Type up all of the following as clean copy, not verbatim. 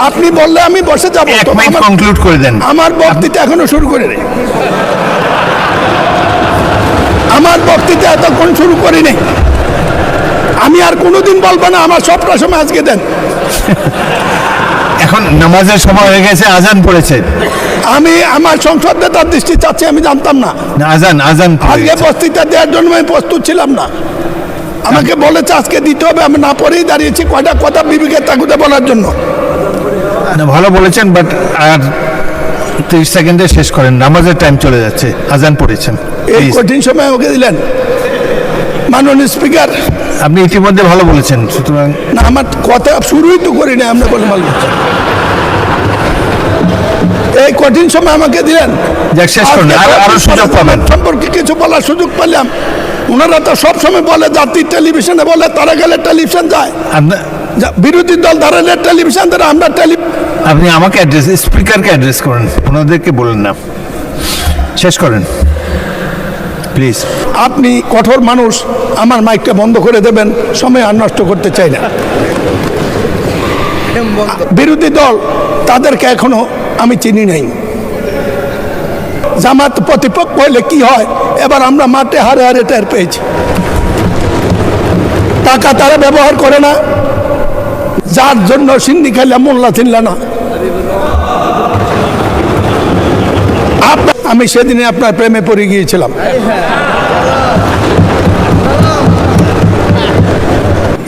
আপনি বললে আমি বসে যাবো। কনক্লুড করে দেন। আমার বক্তৃতা এখনো শুরু করে নেই, আমার বক্তৃতা এতক্ষণ শুরু করিনি। আমি আর কোনোদিন বলবো না, আমার সবটা সময় আজকে দেন। এখন নামাজের সময় হয়ে গেছে, আজান পড়েছে। আমি আমার সংসদ নেতার দৃষ্টি চাচ্ছি, আমি জানতাম না আজান আজকে বক্তৃতা দেওয়ার জন্য আমি প্রস্তুত ছিলাম না। আমাকে বলেছে আজকে দিতে হবে, আমি না পড়েই দাঁড়িয়েছি কয়টা কথা বিবেকের তাগুদে বলার জন্য। ভালো বলেছেন, বাট আর 30 সেকেন্ডে শেষ করেন, নামাজের টাইম চলে যাচ্ছে, আজান পড়েছেন। এই কঠিন সময় আমাকে দিলেন মাননীয় স্পিকার। আপনি ইতিমধ্যে ভালো বলেছেন, সুতরাং না, আমার কথা শুরুই তো করি না, আমরা বলে ভালো। এই কঠিন সময় আমাকে দিলেন, শেষ করুন, আরো সুযোগ পাবেন। সম্পর্কে কিছু বলার সুযোগ পেলাম। ওনারা তো সবসময় বলে জাতির টেলিভিশনে বলে, তারা গেলে টেলিভিশন যায়, বিরোধী দল দাঁড়ালে টেলিভিশন ধরে, আমরা আপনি আমাকে অ্যাড্রেস, স্পিকারকে অ্যাড্রেস করেন, ওনাদেরকে বলেন না। শেষ করেন প্লিজ। আপনি কঠোর মানুষ, আমার মাইকটা বন্ধ করে দেবেন, সময় আর নষ্ট করতে চাই না। বিরোধী দল তাদেরকে এখনো আমি চিনি নাই। জামাত প্রতিপক্ষ হলে কি হয়, এবার আমরা মাঠে হারে হারে টের পেয়েছি। টাকা তারা ব্যবহার করে না, যার জন্য সিন্নি খাইলা মোল্লা চিনলা না। আমি সেদিনে আপনার প্রেমে পড়ে গিয়েছিলাম।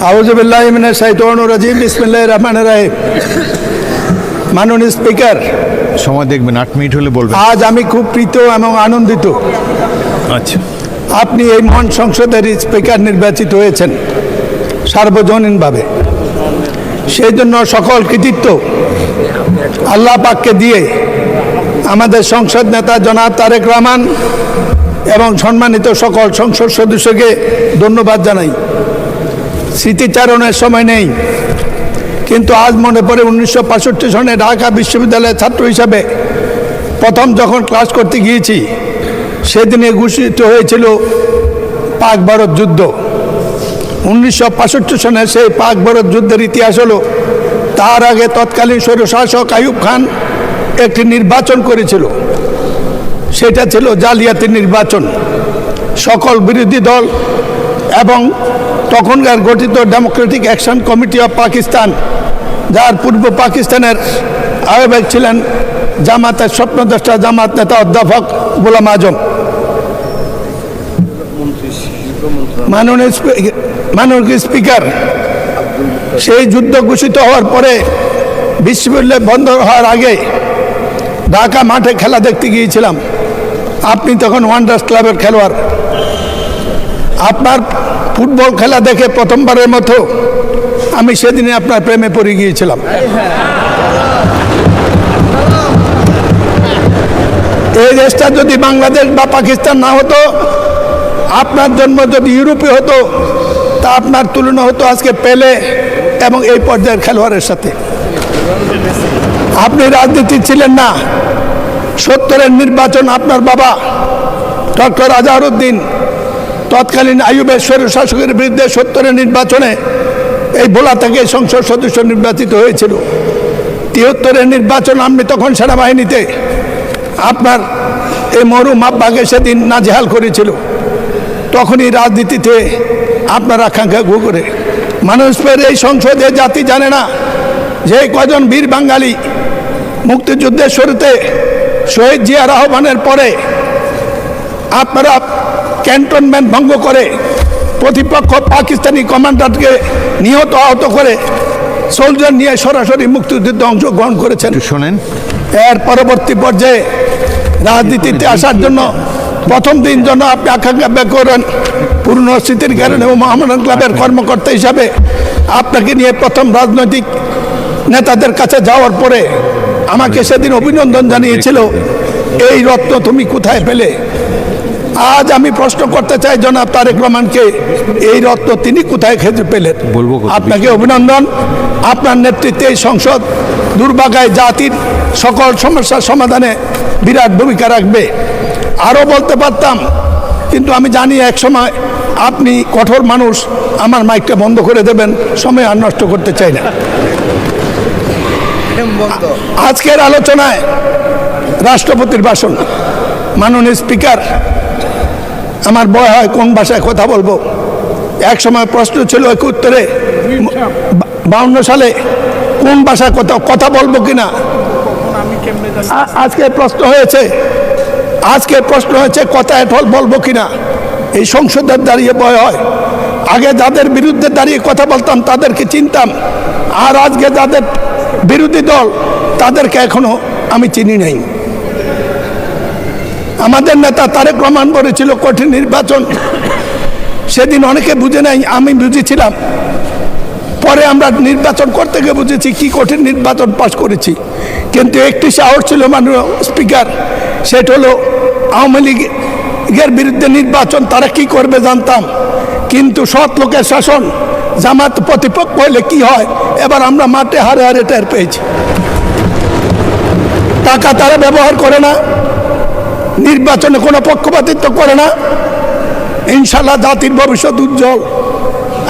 আউযু বিল্লাহি মিনাশ শাইতানির রাজিম, বিসমিল্লাহির রহমানির রহিম। মাননীয় স্পিকার, সময় দেখবেন, 8 মিনিট হলে বলবেন। আজ আমি খুব প্রীত এবং আনন্দিত। আচ্ছা, আপনি এই মহান সংসদের স্পিকার নির্বাচিত হয়েছেন সার্বজনীনভাবে, সেই জন্য সকল কৃতিত্ব আল্লাহ পাককে দিয়ে আমাদের সংসদ নেতা জনাব তারেক রহমান এবং সম্মানিত সকল সংসদ সদস্যকে ধন্যবাদ জানাই। স্মৃতিচারণের সময় নেই, কিন্তু আজ মনে পড়ে 1965 সনে ঢাকা বিশ্ববিদ্যালয়ের ছাত্র হিসাবে প্রথম যখন ক্লাস করতে গিয়েছি, সেদিনে ঘোষিত হয়েছিল পাক ভারত যুদ্ধ। 1965 সনে সেই পাক ভারত যুদ্ধের ইতিহাস হলো, তার আগে তৎকালীন স্বৈরশাসক আইয়ুব খান একটি নির্বাচন করেছিল, সেটা ছিল জালিয়াতি নির্বাচন। সকল বিরোধী দল এবং তখনকার গঠিত Democratic action committee of Pakistan, যার পূর্ব পাকিস্তানের আহ্বায়ক ছিলেন জামাতের স্বপ্নদ্রষ্টা জামাত নেতা অধ্যাপক গোলাম আজম। মাননীয় স্পিকার, সেই যুদ্ধ ঘোষিত হওয়ার পরে বিশ্ববিদ্যালয় বন্ধ হওয়ার আগে ঢাকা মাঠে খেলা দেখতে গিয়েছিলাম। আপনি তখন ওয়ান্ডার্স ক্লাবের খেলোয়াড়। আপনার ফুটবল খেলা দেখে প্রথমবারের মতো আমি সেদিনে আপনার প্রেমে পড়ে গিয়েছিলাম। এই দেশটা যদি বাংলাদেশ বা পাকিস্তান না হতো, আপনার জন্ম যদি ইউরোপে হতো, তা আপনার তুলনা হতো আজকে পেলে এবং এই পর্যায়ের খেলোয়াড়ের সাথে। আপনি রাজনীতি ছিলেন না। 70-এর নির্বাচন আপনার বাবা ডক্টর আজহারউদ্দিন তৎকালীন আইয়ুবের স্বৈরশাসকের বিরুদ্ধে 70-এর নির্বাচনে এই ভোলা থেকে সংসদ সদস্য নির্বাচিত হয়েছিল। 73-এর নির্বাচন আপনি তখন সেনাবাহিনীতে, আপনার এই মরহুম আব্বাকে সেদিন নাজেহাল করেছিল। তখনই রাজনীতিতে আপনার আকাঙ্ক্ষা গো করে মানুষের এই সংসদে জাতি জানে না যে কজন বীর বাঙালি মুক্তিযুদ্ধের শুরুতে শহীদ জিয়ার আহ্বানের পরে আপনারা ক্যান্টনমেন্ট ভঙ্গ করে প্রতিপক্ষ পাকিস্তানি কমান্ডারকে নিহত আহত করে সোলজার নিয়ে সরাসরি মুক্তিযুদ্ধে অংশগ্রহণ করেছেন। শোনেন, এর পরবর্তী পর্যায়ে রাজনীতিতে আসার জন্য প্রথম দিন জন্য আপনি আকাঙ্ক্ষা ব্যক্ত করেন পূর্ণ স্মৃতির কারণে এবং মহামেডান ক্লাবের কর্মকর্তা হিসাবে আপনাকে নিয়ে প্রথম রাজনৈতিক নেতাদের কাছে যাওয়ার পরে আমাকে সেদিন অভিনন্দন জানিয়েছিল, এই রত্ন তুমি কোথায় পেলে? আজ আমি প্রশ্ন করতে চাই জনাব তারেক রহমানকে, এই রত্ন তিনি কোথায় খেতে পেলেন? আপনাকে অভিনন্দন। আপনার নেতৃত্বে এই সংসদ দুর্ভাগায় জাতির সকল সমস্যার সমাধানে বিরাট ভূমিকা রাখবে। আরও বলতে পারতাম, কিন্তু আমি জানি এক সময় আপনি কঠোর মানুষ, আমার মাইকটা বন্ধ করে দেবেন, সময় আর নষ্ট করতে চাই না। আজকের আলোচনায় রাষ্ট্রপতির ভাষণ। মাননীয় স্পিকার, আমার ভয় হয় কোন ভাষায় কথা বলবো। এক সময় প্রশ্ন ছিল এক উত্তরে 52 সালে কোন ভাষায় কথা বলবো কিনা। আজকে প্রশ্ন হয়েছে কথা এঠল বলবো কিনা। এই সংসদের দাঁড়িয়ে ভয় হয়। আগে যাদের বিরুদ্ধে দাঁড়িয়ে কথা বলতাম তাদেরকে চিনতাম, আর আজকে যাদের বিরোধী দল তাদেরকে এখনো আমি চিনি নাই। আমাদের নেতা তারেক রহমান বলেছিল কঠিন নির্বাচন, সেদিন অনেকে বুঝে নাই, আমি বুঝেছিলাম। পরে আমরা নির্বাচন করতে গিয়ে বুঝেছি কি কঠিন নির্বাচন পাশ করেছি। কিন্তু একটি সাহস ছিল মাননীয় স্পিকার, সেটা হলো আওয়ামী লীগের বিরুদ্ধে নির্বাচন তারা কি করবে জানতাম, কিন্তু সৎ লোকের শাসন, জামাত প্রতিপক্ষ হলে কি হয় এবার আমরা মাঠে হারে হারে টের পেয়েছি। টাকা তারা ব্যবহার করে না, নির্বাচনে কোনো পক্ষপাতিত্ব করে না। ইনশাল্লাহ জাতির ভবিষ্যৎ উজ্জ্বল।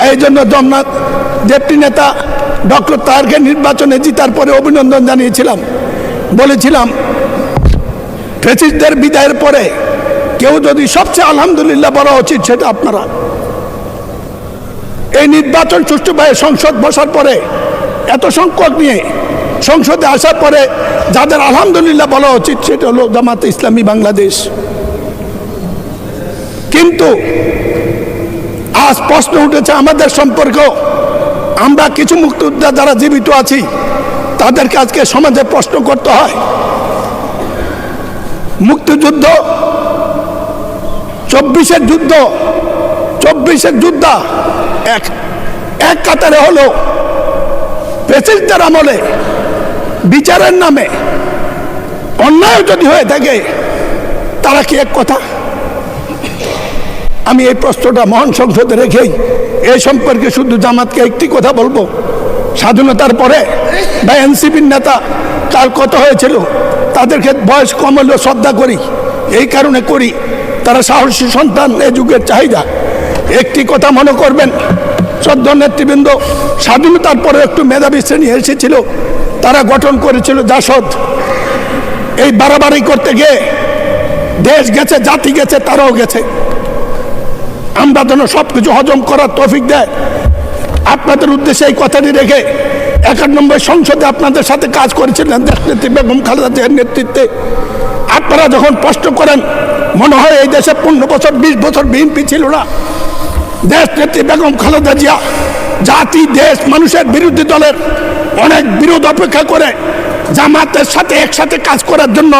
এই জন্য জগন্নাথ ডেপুটি নেতা ডক্টর তাহেরকে নির্বাচনে জিতার পরে অভিনন্দন জানিয়েছিলাম। বলেছিলাম ফ্যাসিস্টদের বিদায়ের পরে কেউ যদি সবচেয়ে আলহামদুলিল্লাহ বলা উচিত সেটা আপনারা। এই নির্বাচন সুষ্ঠুভাবে সংসদ বসার পরে এত সংখ্যক নিয়ে সংসদে আসার পরে যাদের আলহামদুলিল্লাহ বলা উচিত সেটা হলো জামাতে ইসলামী বাংলাদেশ। কিন্তু আজ প্রশ্ন উঠেছে আমাদের সম্পর্ক। আমরা কিছু মুক্তিযোদ্ধা যারা জীবিত আছি তাদেরকে আজকে সমাজে প্রশ্ন করতে হয়। মুক্তিযুদ্ধ 24-এর যুদ্ধ, 24-এর যোদ্ধা এক কাতারে হলো। ফ্যাসিস্টদের আমলে বিচারের নামে অন্যায় যদি হয়ে থাকে তারা কি এক কথা? আমি এই প্রশ্নটা মহান সংসদে রেখেই এই সম্পর্কে শুধু জামাতকে একটি কথা বলবো। স্বাধীনতার পরে বা এনসিপির নেতা কার কথা হয়েছিল তাদেরকে বয়স কম হলেও শ্রদ্ধা করি, এই কারণে করি তারা সাহসী সন্তান, এ যুগের চাহিদা। একটি কথা মনে করবেন, শ্রদ্ধা নেতৃবৃন্দ, স্বাধীনতার পরে একটু মেধাবী শ্রেণী এসেছিল, তারা গঠন করেছিল জাসদ। এই বাড়াবাড়ি করতে গিয়ে দেশ গেছে, জাতি গেছে, তারাও গেছে। আমরা যেন সব কিছু হজম করার তৌফিক দেয়। আপনাদের উদ্দেশ্যে এই কথাটি রেখে 91 সংসদে আপনাদের সাথে কাজ করেছিলেন দেশনেত্রী বেগম খালেদা জিয়ার নেতৃত্বে। আপনারা যখন প্রশ্ন করেন মনে হয় এই দেশে 15 বছর 20 বছর বিএনপি ছিল না। দেশনেত্রী বেগম খালেদা জিয়া জাতি, দেশ, মানুষের বিরোধী দলের অনেক বিরোধ অপেক্ষা করে জামাতের সাথে একসাথে কাজ করার জন্য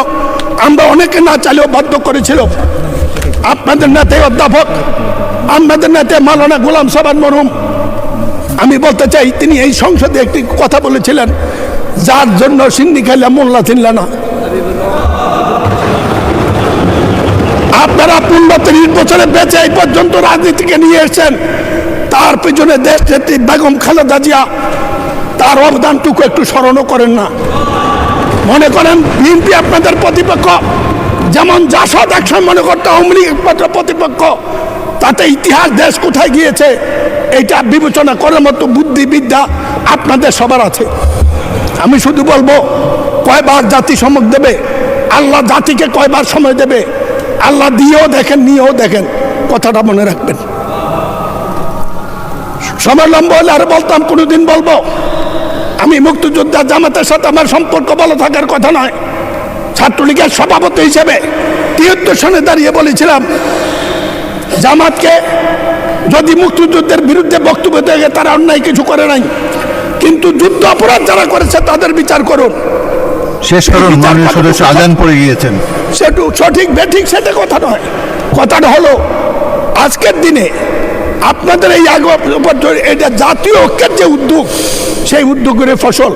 আমরা অনেকে না চাইলেও বাধ্য করেছিল। আপনাদের নেতা অধ্যাপক, আমাদের নেতা মাওলানা গোলাম সাবান মরহুম, আমি বলতে চাই তিনি এই সংসদে একটি কথা বলেছিলেন, যার জন্য সিন্নি খাইলা মোল্লা চিনলা না। আপনারা 15-30 বছরে বেঁচে এই পর্যন্ত রাজনীতিকে নিয়ে এসেছেন, তার পিছনে দেশ নেত্রী বেগম খালেদা জিয়া তার অবদানটুকু একটু স্মরণও করেন না। মনে করেন বিএনপি আপনাদের প্রতিপক্ষ, যেমন জাসদ একসময় মনে করতে আওয়ামী লীগ একমাত্র প্রতিপক্ষ, তাতে ইতিহাস দেশ কোথায় গিয়েছে এইটা বিবেচনা করার মতো বুদ্ধিবিদ্যা আপনাদের সবার আছে। আমি শুধু বলবো কয়বার জাতি সমক দেবে, আল্লাহ জাতিকে কয়বার সময় দেবে, আল্লাহ দিয়েও দেখেন, নিয়েও দেখেন, কথাটা মনে রাখবেন। সময় লম্বা হলে আর বলতাম, কোনোদিন বলবো। আমি মুক্তিযোদ্ধা, জামাতের সাথে আমার সম্পর্ক ভালো থাকার কথা নয়। ছাত্রলীগের সভাপতি হিসেবে 73 সনে দাঁড়িয়ে বলেছিলাম জামাতকে যদি মুক্তিযুদ্ধের বিরুদ্ধে বক্তব্য দেয় তারা অন্যায় কিছু করে নাই, কিন্তু যুদ্ধ অপরাধ যারা করেছে তাদের বিচার করুন। শেষ করুন, মাননীয় সদস্য আজান পড়ে গিয়েছেন। সেটু সঠিক বেঠিক সেটা কথা নয়। কথাটা হলো আজকের দিনে আপনাদের এই এটা জাতীয় ঐক্যের যে উদ্যোগ, সেই উদ্যোগের ফসল।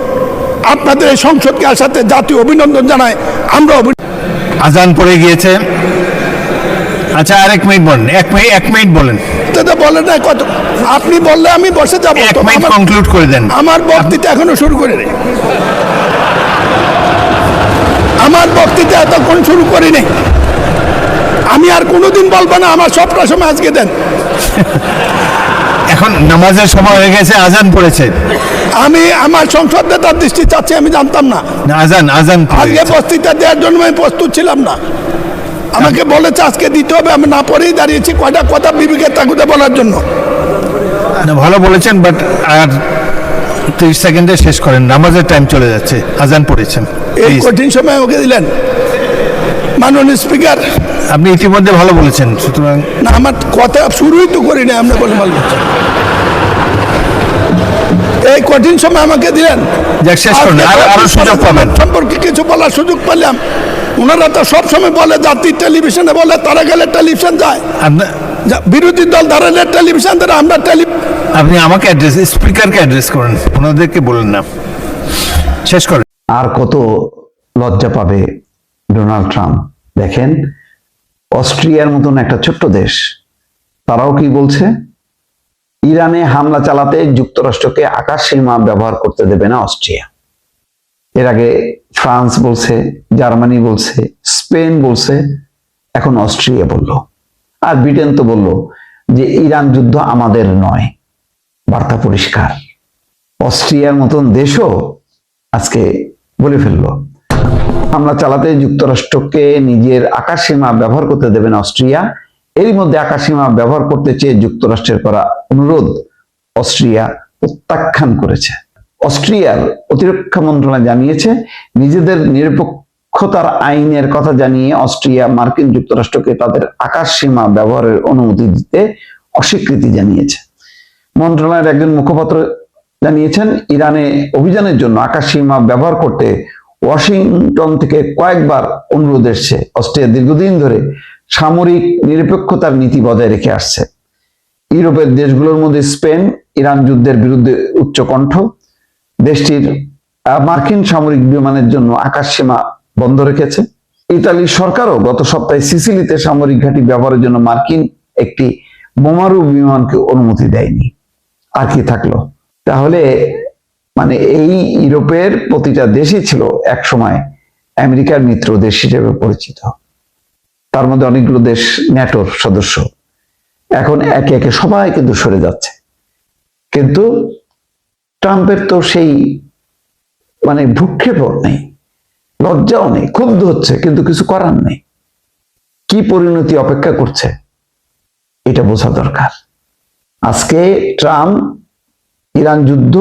আপনাদের এই সংসদকে আসাতে জাতীয় অভিনন্দন জানায় আমরা। আজান পড়ে গিয়েছে। আচ্ছা, আর 1 মিনিট বলেন, 1 মিনিট বলেন। বলেন না কত, আপনি বললে আমি বসে যাবো। 1 মিনিট কনক্লুড করে দেন। আমার বক্তৃতা এখনো শুরু করে নেই, আমার বক্তৃতা এতক্ষণ শুরু করিনি। আমি আর কোনোদিন বলবো না, আমার সবটা সময় আজকে দেন। এখন নামাজের সময় হয়ে গেছে, আজান পড়েছে। আমি আমার সংসদ নেতার দৃষ্টি চাচ্ছি, আমি জানতাম না। না, আজান পড়ে আজকে গেছে। বক্তৃতা দেওয়ার জন্য আমি প্রস্তুত ছিলাম না। আমাকে বলেছে আজকে দিতে হবে, আমি না পড়েই দাঁড়িয়েছি কয়টা কথা বিবেকের তাগুদে বলার জন্য। না, ভালো বলেছেন, বাট আর 30 সেকেন্ডে শেষ করেন, নামাজের টাইম চলে যাচ্ছে, আজান পড়েছেন। এই Please, কঠিন সময় আমাকে দিলেন মাননীয় স্পিকার। আপনি ইতিমধ্যে ভালো বলেছেন, সুতরাং না, আমার কথা শুরুই তো করি না, আমরা বলে বলবো। এই কঠিন সময় আমাকে দিলেন, যাক, শেষ করুন, আরো সুযোগ পাবেন। সম্পর্কে কিছু বলার সুযোগ পেলাম। ওনারা তো সবসময় বলে জাতির টেলিভিশনে বলে, তারা গেলে টেলিভিশন যায়, বিরোধী দল দাঁড়ালে টেলিভিশন ধরে, আমরা আপনি আমাকে স্পিকারকে অ্যাড্রেস করেন, ওনাদেরকে বলেন না। শেষ করেন। আর কত লজ্জা পাবে ডোনাল্ড ট্রাম্প। দেখেন, অস্ট্রিয়ার মতন একটা ছোট্ট দেশ, তারাও কি বলছে, ইরানে হামলা চালাতে যুক্তরাষ্ট্রকে আকাশ সীমা ব্যবহার করতে দেবে না অস্ট্রিয়া। এর আগে ফ্রান্স বলছে, জার্মানি বলছে, স্পেন বলছে, এখন অস্ট্রিয়া বলল। আর ব্রিটেন তো বলল যে ইরান যুদ্ধ আমাদের নয়। বার্তা পরিষ্কার। অস্ট্রিয়ার মতন দেশও আজকে বলে ফেললো হামলা চালাতে যুক্তরাষ্ট্রকে নিজের আকাশ সীমা ব্যবহার করতে দেবে না অস্ট্রিয়া। এরই মধ্যে আকাশ সীমা ব্যবহার করতে চেয়ে যুক্তরাষ্ট্রের করা অনুরোধ অস্ট্রিয়া প্রত্যাখ্যান করেছে। অস্ট্রিয়ার প্রতিরক্ষা মন্ত্রণালয় জানিয়েছে, নিজেদের নিরপেক্ষতার আইনের কথা জানিয়ে অস্ট্রিয়া মার্কিন যুক্তরাষ্ট্রকে তাদের আকাশ সীমা ব্যবহারের অনুমতি দিতে অস্বীকৃতি জানিয়েছে। মন্ত্রণালয়ের একজন মুখপাত্র জানিয়েছেন, ইরানে অভিযানের জন্য আকাশ সীমা ব্যবহার করতে ওয়াশিংটন থেকে কয়েকবার অনুরোধ এসেছে। অস্ট্রিয়া দীর্ঘদিন ধরে সামরিক নিরপেক্ষতার নীতি বজায় রেখে আসছে। ইউরোপের দেশগুলোর মধ্যে স্পেন ইরান যুদ্ধের বিরুদ্ধে উচ্চকণ্ঠ। দেশটির মার্কিন সামরিক বিমানের জন্য আকাশ সীমা বন্ধ রেখেছে। ইতালির সরকারও গত সপ্তাহে সিসিলিতে সামরিক ঘাঁটি ব্যবহারের জন্য মার্কিন একটি বোমারু বিমানকে অনুমতি দেয়নি। আর কি থাকলো? তাহলে মানে এই ইউরোপের প্রতিটা দেশই ছিল এক সময় আমেরিকার মিত্র দেশ হিসেবে পরিচিত। তার মধ্যে অনেকগুলো দেশ ন্যাটোর সদস্য। এখন একে একে সবাই কিন্তু সরে যাচ্ছে। কিন্তু ট্রাম্পের তো সেই মানে ভ্রুক্ষেপও নেই, লজ্জাও নেই, ক্ষুব্ধ হচ্ছে, কিন্তু কিছু করার নেই। কি পরিণতি অপেক্ষা করছে এটা বোঝা দরকার। আজকে ট্রাম্প ইরান যুদ্ধ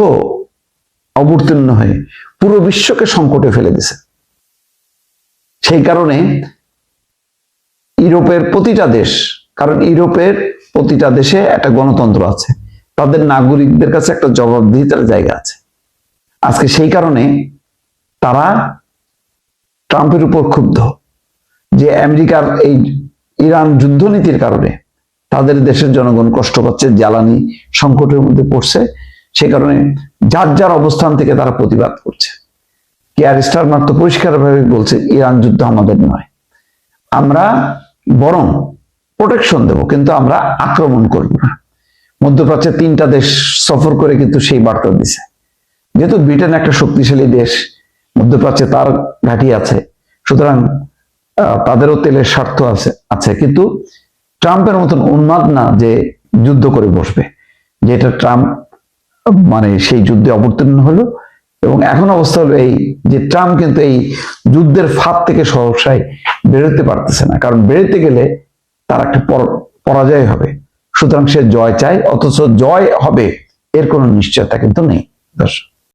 অবতীর্ণ হয়ে পুরো বিশ্বকে সংকটে ফেলে দিছে। সেই কারণে ইউরোপের প্রতিটা দেশ, কারণ ইউরোপের প্রতিটা দেশে একটা গণতন্ত্র আছে, তাদের নাগরিকদের কাছে একটা জবাবদিহিতার জায়গা আছে। আজকে সেই কারণে তারা ট্রাম্পের উপর ক্ষুব্ধ যে আমেরিকার এই ইরান যুদ্ধনীতির কারণে তাদের দেশের জনগণ কষ্ট পাচ্ছে, জ্বালানি সংকটের মধ্যে পড়ছে। সে কারণে যার যার অবস্থান থেকে তারা প্রতিবাদ করছে। কেয়ার স্টারমার তো পরিষ্কারভাবে বলছে, ইরান যুদ্ধ আমাদের নয়, আমরা বরং প্রোটেকশন দেব, কিন্তু আমরা আক্রমণ করব না। মধ্যপ্রাচ্যে 3টা দেশ সফর করে কিন্তু সেই বার্তা দিছে। যেহেতু ব্রিটেন একটা শক্তিশালী দেশ, মধ্যপ্রাচ্যে তার ঘাঁটি আছে, সুতরাং তাদেরও তেলের স্বার্থ আছে। কিন্তু ট্রাম্পের মতন উন্মাদ না যে যুদ্ধ করে বসবে, যেটা ট্রাম্প মানে সেই যুদ্ধে অবতীর্ণ হলো। এবং এখন অবস্থা হলো এই যে ট্রাম্প কিন্তু এই যুদ্ধের ফাঁদ থেকে সহসায় বেরোতে পারতেছে না, কারণ বেরোতে গেলে তার একটা পরাজয় হবে। সুতরাং সে জয় চায়, অথচ জয় হবে এর কোনো নিশ্চয়তা কিন্তু নেই। দর্শক।